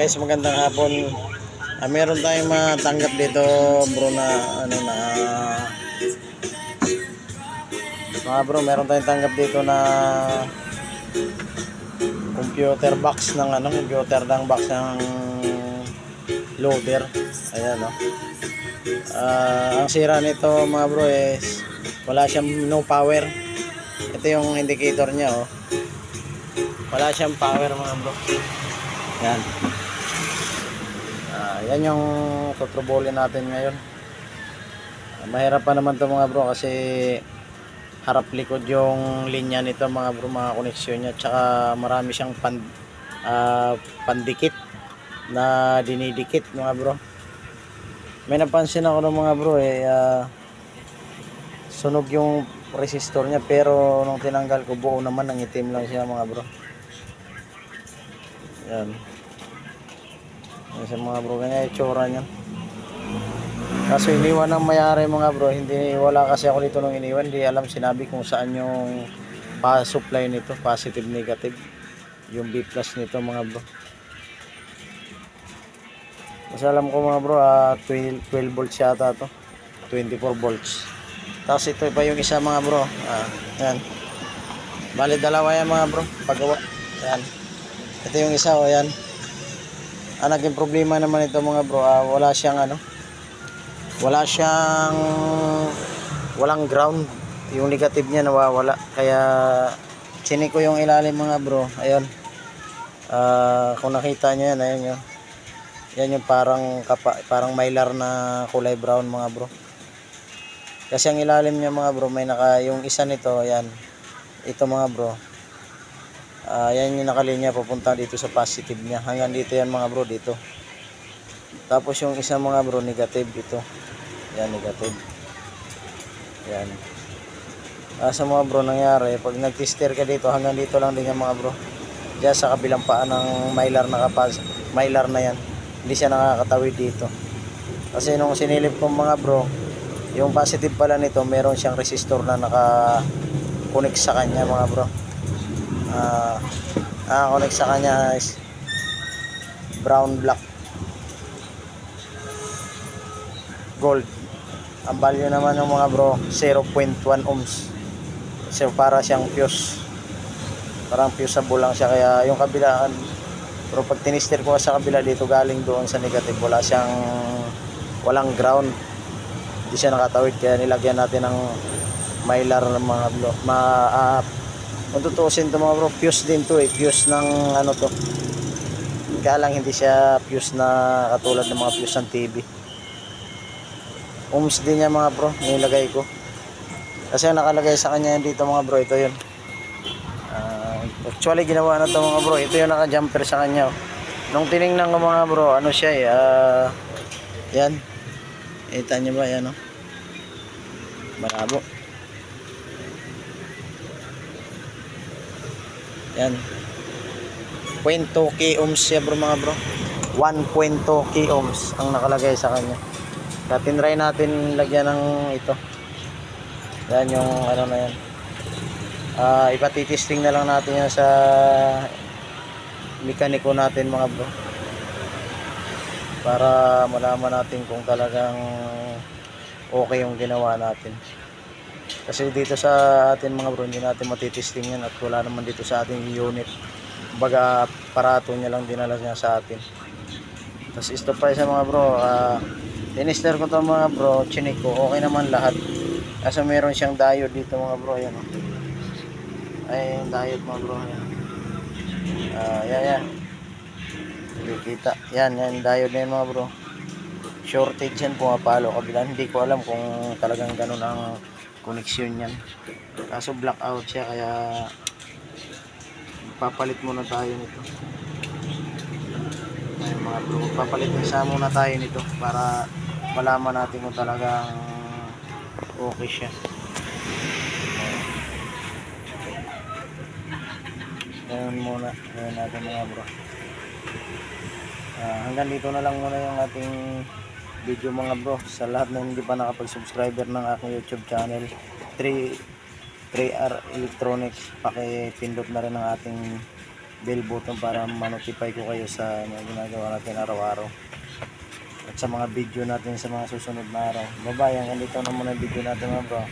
Guys, magandang hapon. Meron tayong matanggap dito, bro, na ano na mga bro, meron tayong tanggap dito na computer box ng computer ng box ng loader. Ayan, no. Ang sira nito, mga bro, is wala siyang no power. Ito yung indicator niya, oh. Wala siyang power, mga bro. Yan. Yan yung tutrubulin natin ngayon. Mahirap pa naman to, mga bro, kasi harap likod yung linya nito, mga bro, mga koneksyon niya. Tsaka marami siyang pandikit na dinidikit, mga bro. May napansin ako ng mga bro, sunog yung resistor niya, pero nung tinanggal ko, buo naman, ang itim lang siya, mga bro. Yan. Yan sa mga bro, ganyan yung tsura niyan. Kaso iniwan ng mayari, mga bro. Hindi, wala kasi ako dito nung iniwan. Hindi alam, sinabi kung saan yung supply nito, positive, negative, yung B plus nito, mga bro. Kasi alam ko, mga bro, 12 volts yata to, 24 volts. Tapos ito pa yung isa, mga bro. Yan, bali dalawa yan, mga bro, paggawa. Yan, ito yung isa, o yan. Ang naging problema naman ito, mga bro, wala siyang walang ground. Yung negative niya nawawala, kaya chinik ko yung ilalim, mga bro. Ayun, kung nakita nyo yan, ayun yun. Yan yung parang mylar na kulay brown, mga bro. Kasi ang ilalim niya, mga bro, may yung isa nito, yan, ito, mga bro, yan yung nakalinya papunta dito sa positive niya, hanggang dito yan, mga bro, dito. Tapos yung isa, mga bro, negative ito. Yan, negative. Yan. Sa mga bro, nangyari, pag nag-tester ka dito, hanggang dito lang din yan, mga bro. Diyan sa kabilang paa ng mylar na yan, hindi siya nakakatawid dito. Kasi nung sinilip ko, mga bro, yung positive pala nito, meron siyang resistor na naka-connect sa kanya, mga bro. Connect sa kanya is brown, black, gold. Ang value naman ng mga bro, 0.1 ohms. So para siyang fuse, parang fuseable lang siya. Kaya yung kabilaan, pero pag tinister ko sa kabila dito, galing doon sa negative, walang ground, hindi siya nakatawid. Kaya nilagyan natin ng mylar ng mga bro. Kung tutuusin ito, mga bro, fuse din to, fuse ng to. Kaya lang hindi siya fuse na katulad ng mga fuse ng TV. Ohms din niya, mga bro, nilagay ko. Kasi ang nakalagay sa kanya dito, mga bro, ito yun. Actually ginawa na to, mga bro. Ito yung naka-jumper sa kanya. Nung tiningnan ko, mga bro, ano siya yan. Kita niyo ba yan, malabo. Yan, 0.2 k ohms siya, bro, mga bro. 1.2 k ohms ang nakalagay sa kanya. Kaya tinry natin lagyan ng ito. Yan yung na yan. Ipatitesting na lang natin yan sa mekaniko natin, mga bro, para malaman natin kung talagang okay yung ginawa natin. Kasi dito sa atin, mga bro, hindi natin matitesting yan at wala naman dito sa ating unit. Baga aparato niya lang dinala niya sa atin. Tapos ito pa isa, mga bro, tinister ko to, mga bro, chinik ko, okay naman lahat. Kasi meron siyang diode dito, mga bro. Ayan, ay yung diode, mga bro. Yan. Hindi kita. Yan yung diode na yun, mga bro. Shortage yan, pumapalo kabila. Hindi ko alam kung talagang ganun ang koneksyon yan. Kaso blackout siya, kaya papalit muna tayo nito. Ay, mga bro, papalit muna tayo nito para malaman natin kung talagang okay siya. Ngayon muna, ngayon natin, mga bro. Hanggang dito na lang muna yung ating video, mga bro. Sa lahat na hindi pa nakapag-subscriber ng aking YouTube channel, 3R Electronics, pakipindot na rin ang ating bell button para ma-notify ko kayo sa mga ginagawa natin araw-araw. At sa mga video natin sa mga susunod na araw. Bye-bye, hanggang dito na muna yung video natin mga bro.